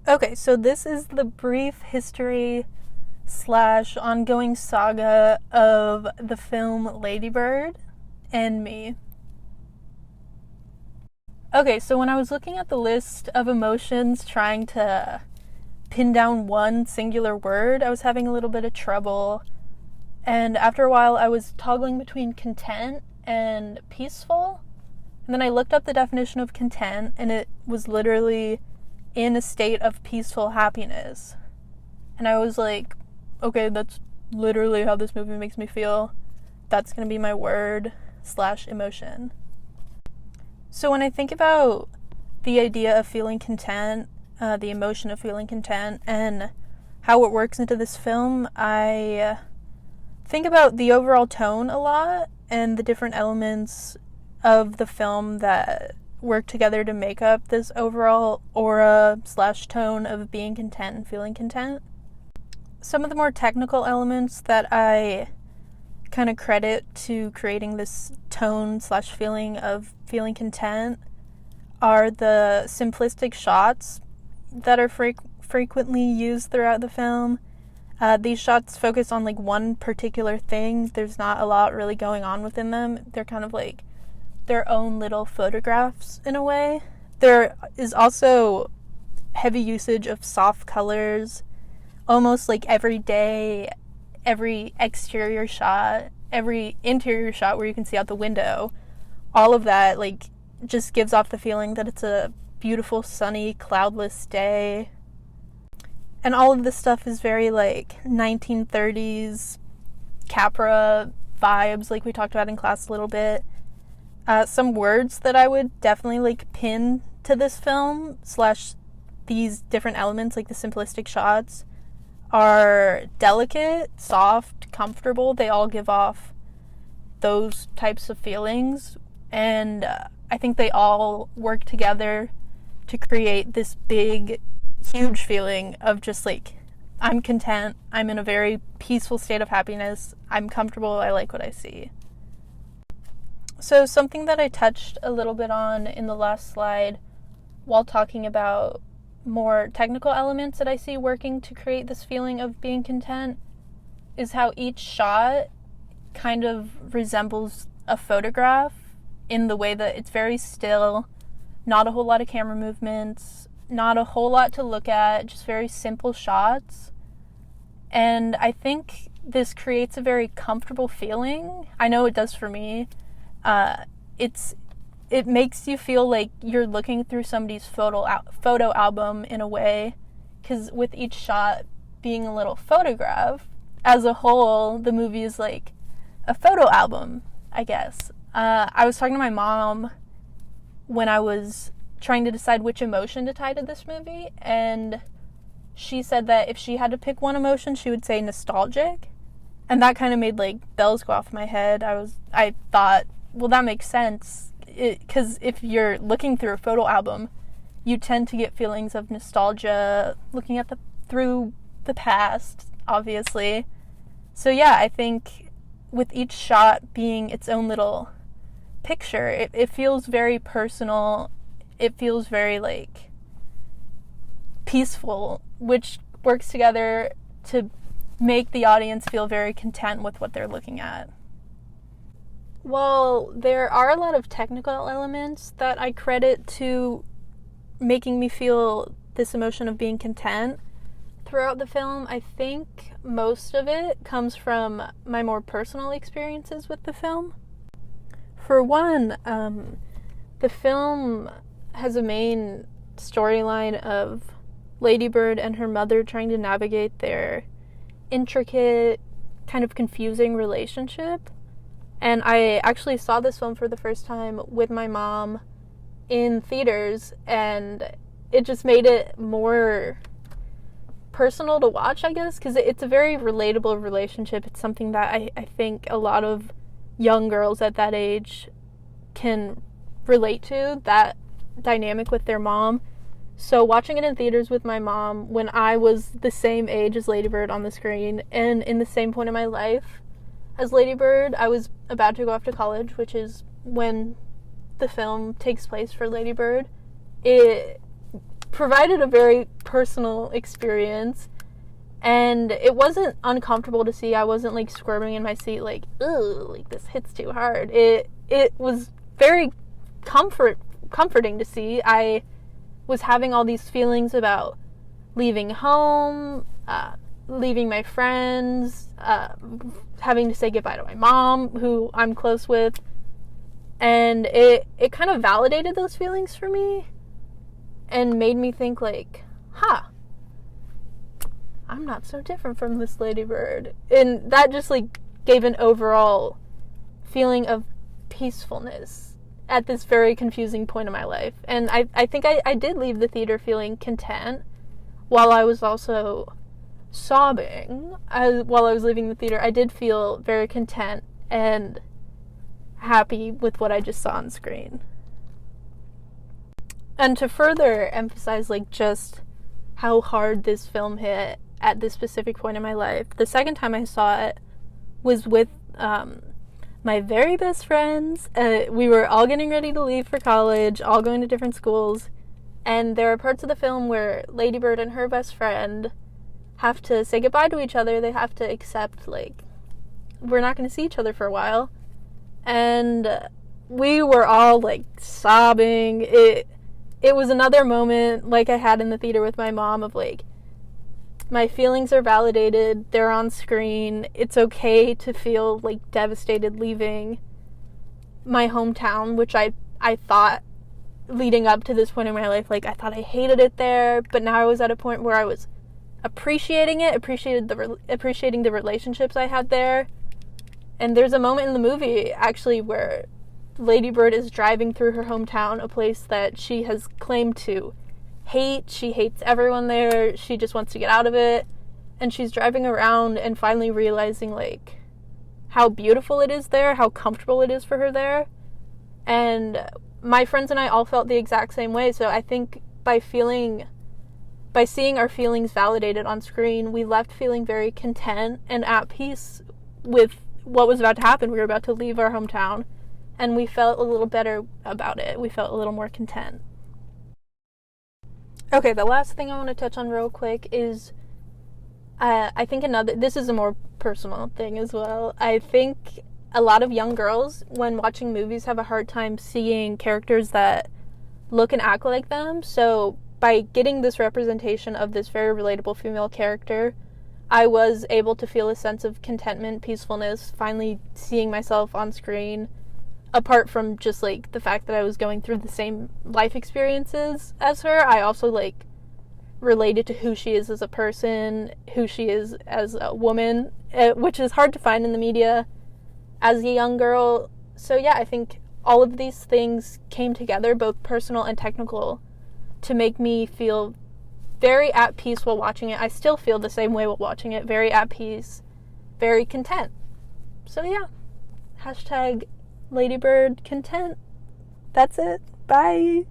Okay, so this is the brief history slash ongoing saga of the film Lady Bird and me. Okay, so when I was looking at the list of emotions trying to pin down one singular word, I was having a little bit of trouble. And after a while, I was toggling between content and peaceful. And then I looked up the definition of content, and it was literally in a state of peaceful happiness. And I was like, okay, that's literally how this movie makes me feel. That's going to be my word slash emotion. So when I think about the idea of feeling content, the emotion of feeling content, and how it works into this film, I think about the overall tone a lot and the different elements of the film that work together to make up this overall aura slash tone of being content and feeling content. Some of the more technical elements that I kind of credit to creating this tone slash feeling of feeling content are the simplistic shots that are frequently used throughout the film. These shots focus on like one particular thing. There's not a lot really going on within them. They're kind of like their own little photographs in a way. There is also heavy usage of soft colors, almost like every exterior shot, every interior shot where you can see out the window. All of that like just gives off the feeling that it's a beautiful, sunny, cloudless day. And all of this stuff is very like 1930s Capra vibes, like we talked about in class a little bit. Some words that I would definitely like pin to this film slash these different elements, like the simplistic shots, are delicate, soft, comfortable. They all give off those types of feelings, and I think they all work together to create this big, huge feeling of just like, I'm content, I'm in a very peaceful state of happiness, I'm comfortable, I like what I see. So something that I touched a little bit on in the last slide while talking about more technical elements that I see working to create this feeling of being content is how each shot kind of resembles a photograph in the way that it's very still, not a whole lot of camera movements, not a whole lot to look at, just very simple shots. And I think this creates a very comfortable feeling. I know it does for me. It makes you feel like you're looking through somebody's photo album in a way, because with each shot being a little photograph, as a whole, the movie is like a photo album, I guess. I was talking to my mom when I was trying to decide which emotion to tie to this movie, and she said that if she had to pick one emotion, she would say nostalgic, and that kind of made like bells go off in my head. I thought, well, that makes sense, because if you're looking through a photo album, you tend to get feelings of nostalgia, looking at through the past, obviously. So yeah, I think with each shot being its own little picture, it feels very personal. It feels very like peaceful, which works together to make the audience feel very content with what they're looking at. While there are a lot of technical elements that I credit to making me feel this emotion of being content throughout the film, I think most of it comes from my more personal experiences with the film. For one, the film has a main storyline of Lady Bird and her mother trying to navigate their intricate, kind of confusing relationship. And I actually saw this film for the first time with my mom in theaters, and it just made it more personal to watch, I guess, because it's a very relatable relationship. It's something that I think a lot of young girls at that age can relate to, that dynamic with their mom. So watching it in theaters with my mom when I was the same age as Lady Bird on the screen and in the same point in my life as Lady Bird, I was about to go off to college, which is when the film takes place for Lady Bird. It provided a very personal experience, and it wasn't uncomfortable to see. I wasn't like squirming in my seat like, ugh, like this hits too hard. It was very comforting to see. I was having all these feelings about leaving home, leaving my friends, having to say goodbye to my mom, who I'm close with, and it kind of validated those feelings for me and made me think like, I'm not so different from this ladybird. And that just like gave an overall feeling of peacefulness at this very confusing point in my life. And I think I did leave the theater feeling content, while I was also sobbing while I was leaving the theater. I did feel very content and happy with what I just saw on screen. And to further emphasize like just how hard this film hit at this specific point in my life, the second time I saw it was with my very best friends. We were all getting ready to leave for college, all going to different schools, and there are parts of the film where Ladybird and her best friend have to say goodbye to each other. They have to accept, like, we're not going to see each other for a while. And we were all, like, sobbing. It was another moment, like I had in the theater with my mom, of, like, my feelings are validated. They're on screen. It's okay to feel, like, devastated leaving my hometown, which I thought, leading up to this point in my life, like, I thought I hated it there, but now I was at a point where I was appreciating it, appreciating the relationships I had there. And there's a moment in the movie, actually, where Ladybird is driving through her hometown, a place that she has claimed to hate. She hates everyone there. She just wants to get out of it. And she's driving around and finally realizing, like, how beautiful it is there, how comfortable it is for her there. And my friends and I all felt the exact same way. So I think by seeing our feelings validated on screen, we left feeling very content and at peace with what was about to happen. We were about to leave our hometown, and we felt a little better about it. We felt a little more content. Okay, the last thing I want to touch on real quick is, I think this is a more personal thing as well. I think a lot of young girls, when watching movies, have a hard time seeing characters that look and act like them. So by getting this representation of this very relatable female character, I was able to feel a sense of contentment, peacefulness, finally seeing myself on screen, apart from just, like, the fact that I was going through the same life experiences as her. I also, like, related to who she is as a person, who she is as a woman, which is hard to find in the media as a young girl. So yeah, I think all of these things came together, both personal and technical, to make me feel very at peace while watching it. I still feel the same way while watching it, very at peace, very content. So yeah, #Ladybird content. That's it. Bye.